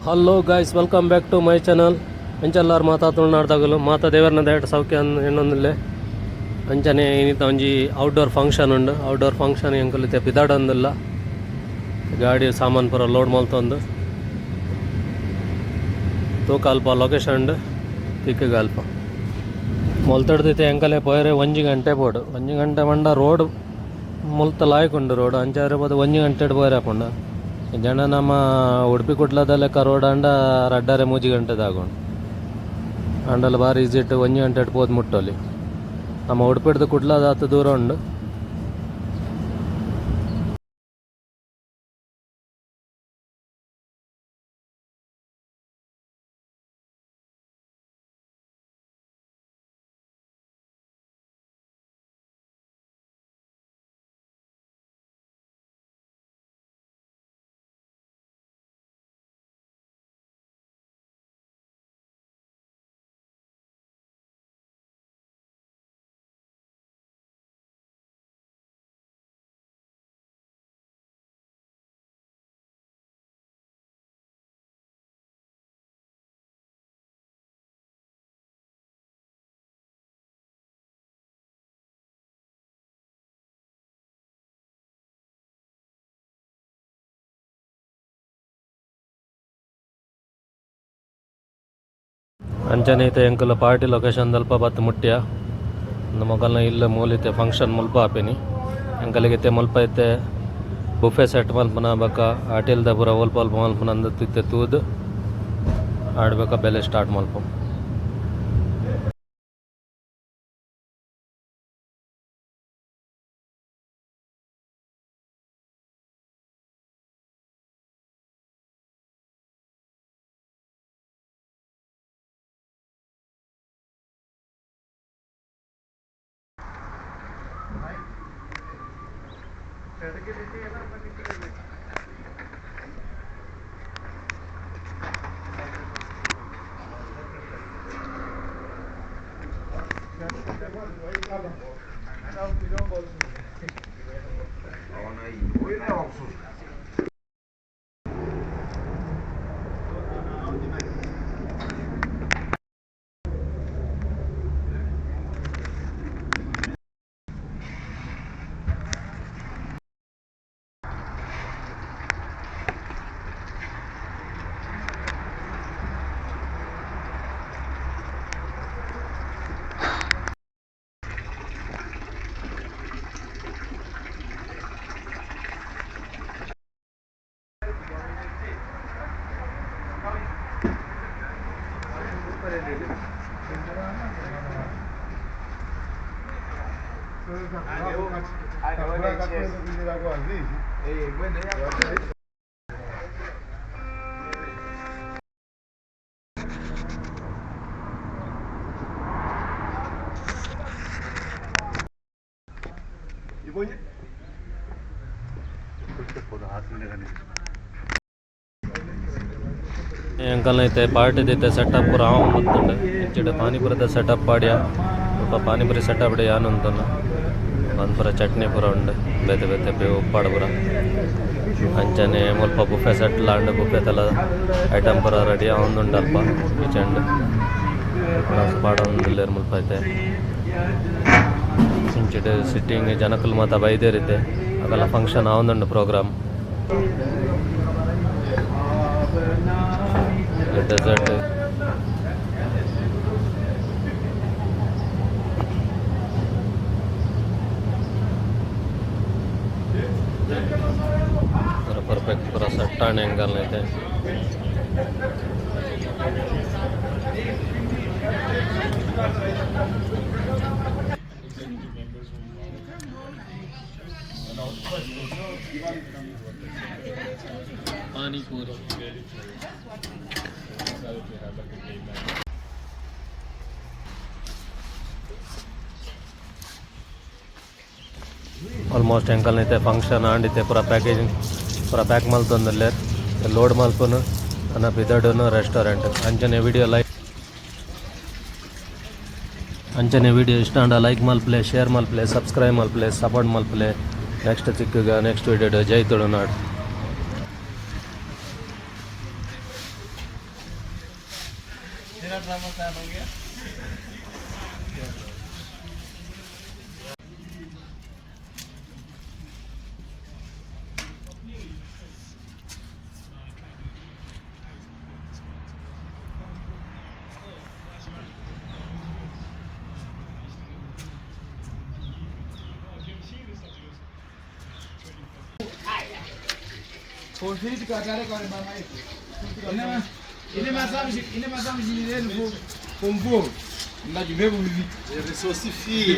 Hello guys, welcome back to my channel. ಅಂಚೆಲ್ಲಾರು ಮಾತಾಡ್ತಾಗಲು ದೇವರನ ದಯಟ ಸೌಖ್ಯ ಎನ್ನೊಂದಿಲ್ಲ. ಅಂಚನೆ ಇನ್ನಿತ ಒಂಜಿ ಔಟ್ಡೋರ್ ಫಂಕ್ಷನ್ ಉಂಡು. ಔಟ್ಡೋರ್ ಫಂಕ್ಷನ್ ಎಂಕುಲಿತೆ ಪಿದಾಡೊಂದಿಲ್ಲ. ಗಾಡಿ ಸಾಮಾನು ಪೂರ ಲೋಡ್ ಮಲ್ತೊಂದು ತೂಕ ಅಲ್ಪ ಲೊಕೇಶನ್ ಉಂಡು ಪಿಕ್ಕಿಗೆ ಅಲ್ಪ ಮೊಲ್ತಡ್ದೈತೆ ಎಂಕಲೆ ಪೋಯರೆ 1 ಗಂಟೆ ಬೋಡು. 1 ಗಂಟೆ ಮಂಡ ರೋಡ್ ಮುಲ್ತ ಲಾಯ್ಕೊಂಡು ರೋಡ್ ಅಂಚಾರೆ ಬೋದು 1 ಗಂಟೆ ಪೋಯರೆ ಹಾಕೊಂಡು ಜನ ನಮ್ಮ ಉಡುಪಿ ಕುಟ್ಲದಲ್ಲೆಕ್ಕ ರೋಡ್ ಅಂಡ ರಡ್ಡರೆ 3 ಗಂಟೆದಾಗೊಂಡು ಅಂಡಲ್ಲಿ ಭಾರಿ ಈಸಿಟ್ 1 ಗಂಟೆ ಪೋದು ಮುಟ್ಟೋಲಿ. ನಮ್ಮ ಉಡುಪಿಡ್ದು ಕುಟ್ಲದ ಹತ್ತು ದೂರ ಉಂಡು. ಅಂಚನೆ ಐತೆ ಎಂಕುಲ ಪಾರ್ಟಿ ಲೊಕೇಶನ್ ದಲ್ಪ ಬತ್ತು ಮುಟ್ಟ್ಯ ಮೊಗಲ್ನ ಇಲ್ಲ ಮೂಲಿತೆ ಫಂಕ್ಷನ್ ಮುಲ್ಪ ಆಪೇನಿ ಎಂಕಲಿಗಿತ್ತೆ ಮುಲ್ಪ ಐತೆ ಬುಫೆ ಸೆಟ್ ಮಲ್ಪನ ಬಕ್ಕ ಹೋಟೆಲ್ದ ಪೂರ ಒಲ್ಪ ಅಲ್ಪ ಮಲ್ಪನ ಅಂದಿತ್ತೆ ತೂದು ಆಡ್ಬೇಕ ಬೆಲೆ ಸ್ಟಾರ್ಟ್ ಮಲ್ಪ. ಎಂಕಲ್ನ ಐತೆ ಪಾರ್ಟಿ ಐತೆ ಸೆಟಪ್ ಪೂರ ಆವ ಮತ್ತುಂಡು ಇಂಚಿಡೆ ಪಾನಿಪುರದ ಸೆಟಪ್ ಪಾಡ್ಯ ಸ್ವಲ್ಪ ಪಾನಿಪುರಿ ಸೆಟಪ್ ಡೆ ಯಾನು ಅಂತನು ಪೂರ ಚಟ್ನಿ ಪೂರ ಉಂಡು ಬೇತೆ ಬೇತೆ ಬೇ ಉಪ್ಪಾಡು ಪೂರ ಅಂಚನೆ ಮುಲ್ಪ ಬುಫೆ ಸೆಟ್ಲ ಅಂಡು ಬುಫೆತೆಲ್ಲ ಐಟಮ್ ಪೂರ ರೆಡಿ ಆವೊಂದುಂಡು ಅಲ್ಪ ಕಿಚಂಡು ಪಾಡ ಒಂದಿಲ್ಲೇರು ಮುಲ್ಪ ಐತೆ ಇಂಚಿಡೆ ಸಿಟ್ಟಿಂಗ್ ಜನಕ್ಕಲು ಮಾತ ಬೈದೇರಿದ್ದೆ ಅದೆಲ್ಲ ಫಂಕ್ಷನ್ ಆವೊಂದುಂಡು ಪ್ರೋಗ್ರಾಮ್ ಡೆಸರ್ಟ್ ಪರ್ಫೆಕ್ಟ್ ಪೂರ ಸೆಟ್ ಆಣೆ ಹೆಂಗಲ್ಲ ಐತೆ. ಪಾನಿಪೂರಿ ಆಲ್ಮೋಸ್ಟ್ ಎಂಕಲ್ನ ಐತೆ ಫಂಕ್ಷನ್ ಆಂಡಿತೆ ಪೂರ ಪ್ಯಾಕೇಜಿಂಗ್ ಪೂರ ಪ್ಯಾಕ್ ಮಲ್ತೊಂದಲ್ಲೇ ಲೋಡ್ ಮಲ್ಪನು ಅನ್ನ ಬಿದಡನು ರೆಸ್ಟೋರೆಂಟ್ ಅಂಚನೆ ವಿಡಿಯೋ ಇಷ್ಟ ಅಂಡ ಲೈಕ್ ಮಲ್ಪ್ಲೆ ಶೇರ್ ಮಲ್ಪ್ಲೆ ಸಬ್ಸ್ಕ್ರೈಬ್ ಮಲ್ಪ್ಲೆ ಸಪೋರ್ಟ್ ಮಲ್ಪ್ಲೆ. ನೆಕ್ಸ್ಟ್ ಚಿಕ್ಕಗ ನೆಕ್ಸ್ಟ್ ವಿಡಿಯೋ ಜೈ Tulunadu. Ile massage ile no pompom. Ndajibeba vivi. Resource fee.